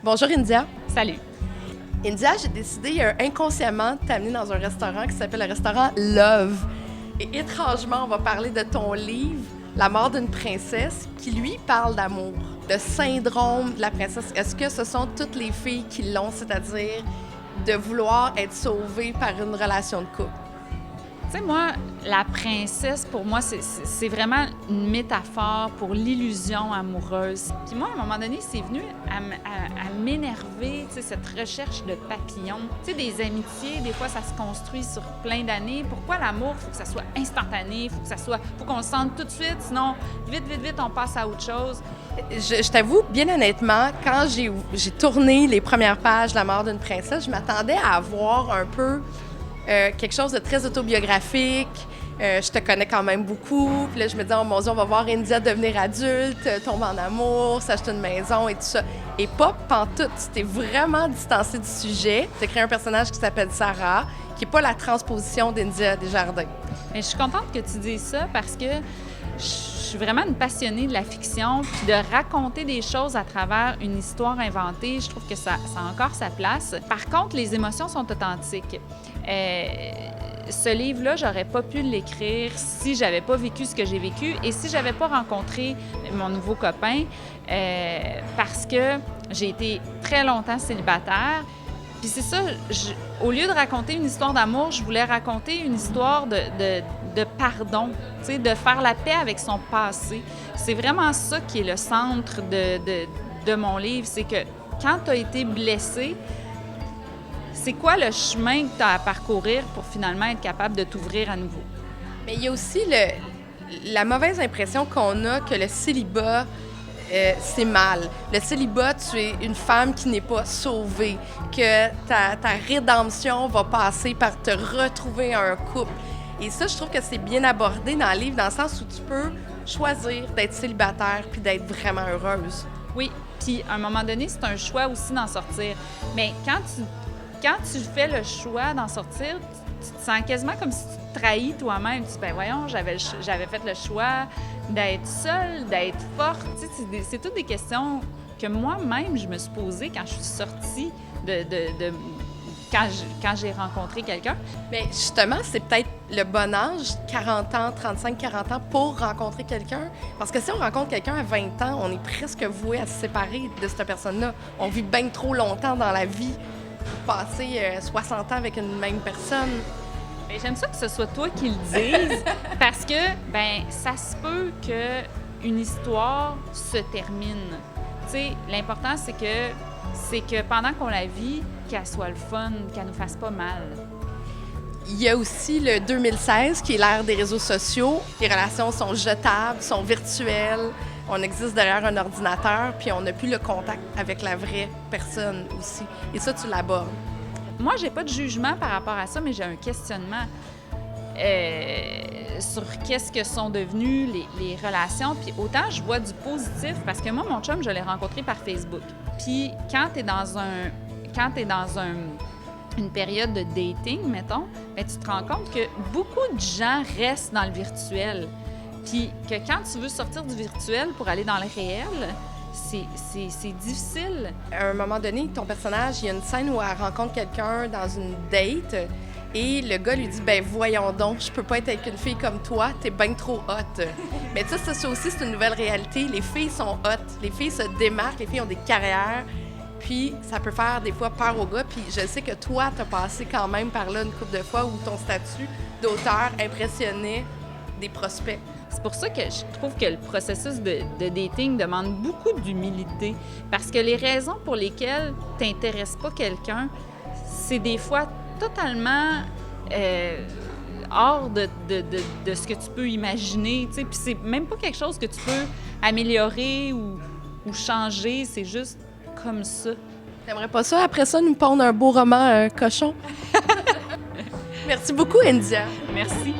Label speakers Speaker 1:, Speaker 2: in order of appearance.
Speaker 1: Bonjour India.
Speaker 2: Salut.
Speaker 1: India, j'ai décidé inconsciemment de t'amener dans un restaurant qui s'appelle le restaurant Love. Et étrangement, on va parler de ton livre, La mort d'une princesse, qui lui parle d'amour, le syndrome de la princesse. Est-ce que ce sont toutes les filles qui l'ont, c'est-à-dire de vouloir être sauvée par une relation de couple?
Speaker 2: Tu sais, moi, la princesse, pour moi, c'est vraiment une métaphore pour l'illusion amoureuse. Puis moi, à un moment donné, c'est venu à m'énerver, tu sais, cette recherche de papillons. Tu sais, des amitiés, des fois, ça se construit sur plein d'années. Pourquoi l'amour, il faut que ça soit instantané, faut qu'on le sente tout de suite, sinon, vite, on passe à autre chose.
Speaker 1: Je t'avoue, bien honnêtement, quand j'ai tourné les premières pages de La mort d'une princesse, je m'attendais à avoir un peu quelque chose de très autobiographique. Je te connais quand même beaucoup. Puis là, je me dis, oh mon Dieu, on va voir India devenir adulte, tomber en amour, s'acheter une maison et tout ça. Et pas pantoute. Tu t'es vraiment distancé du sujet. Tu as créé un personnage qui s'appelle Sarah, qui n'est pas la transposition d'India Desjardins.
Speaker 2: Mais je suis contente que tu dises ça parce que je suis vraiment une passionnée de la fiction, puis de raconter des choses à travers une histoire inventée. Je trouve que ça a encore sa place. Par contre, les émotions sont authentiques. Ce livre-là, j'aurais pas pu l'écrire si j'avais pas vécu ce que j'ai vécu et si j'avais pas rencontré mon nouveau copain, parce que j'ai été très longtemps célibataire. Puis c'est ça, au lieu de raconter une histoire d'amour, je voulais raconter une histoire de pardon, tu sais, de faire la paix avec son passé. C'est vraiment ça qui est le centre de mon livre, c'est que quand tu as été blessé, c'est quoi le chemin que tu as à parcourir pour finalement être capable de t'ouvrir à nouveau?
Speaker 1: Mais il y a aussi la mauvaise impression qu'on a que le célibat, c'est mal. Le célibat, tu es une femme qui n'est pas sauvée, que ta rédemption va passer par te retrouver un couple. Et ça, je trouve que c'est bien abordé dans le livre, dans le sens où tu peux choisir d'être célibataire puis d'être vraiment heureuse.
Speaker 2: Oui, puis à un moment donné, c'est un choix aussi d'en sortir. Mais quand tu fais le choix d'en sortir, tu te sens quasiment comme si tu te trahis toi-même. Tu dis, ben voyons, j'avais fait le choix d'être seule, d'être forte. Tu sais, c'est toutes des questions que moi-même, je me suis posée quand je suis sortie quand j'ai rencontré quelqu'un.
Speaker 1: Mais justement, c'est peut-être le bon âge, 40 ans, 35-40 ans, pour rencontrer quelqu'un. Parce que si on rencontre quelqu'un à 20 ans, on est presque voué à se séparer de cette personne-là. On vit bien trop longtemps dans la vie pour passer 60 ans avec une même personne.
Speaker 2: Bien, j'aime ça que ce soit toi qui le dises, parce que, ben, ça se peut qu'une histoire se termine. Tu sais, l'important, c'est que pendant qu'on la vit, qu'elle soit le fun, qu'elle nous fasse pas mal.
Speaker 1: Il y a aussi le 2016, qui est l'ère des réseaux sociaux. Les relations sont jetables, sont virtuelles. On existe derrière un ordinateur, puis on n'a plus le contact avec la vraie personne aussi. Et ça, tu l'abordes.
Speaker 2: Moi, j'ai pas de jugement par rapport à ça, mais j'ai un questionnement sur qu'est-ce que sont devenues les relations. Puis autant je vois du positif, parce que moi, mon chum, je l'ai rencontré par Facebook. Puis quand t'es dans une période de dating, mettons, bien, tu te rends compte que beaucoup de gens restent dans le virtuel. Puis que quand tu veux sortir du virtuel pour aller dans le réel, c'est difficile.
Speaker 1: À un moment donné, ton personnage, il y a une scène où elle rencontre quelqu'un dans une date et le gars lui dit « Ben voyons donc, je peux pas être avec une fille comme toi, t'es bien trop hot. » Mais tu sais, ça aussi, c'est une nouvelle réalité. Les filles sont hot, les filles se démarquent, les filles ont des carrières. Puis ça peut faire des fois peur aux gars. Puis je sais que toi, t'as passé quand même par là une couple de fois où ton statut d'auteur impressionnait des prospects.
Speaker 2: C'est pour ça que je trouve que le processus de dating demande beaucoup d'humilité. Parce que les raisons pour lesquelles tu n'intéresses pas quelqu'un, c'est des fois totalement hors de ce que tu peux imaginer. Puis c'est même pas quelque chose que tu peux améliorer ou changer, c'est juste comme ça.
Speaker 1: T'aimerais pas ça, après ça, nous pondre un beau roman cochon? Merci beaucoup, India.
Speaker 2: Merci.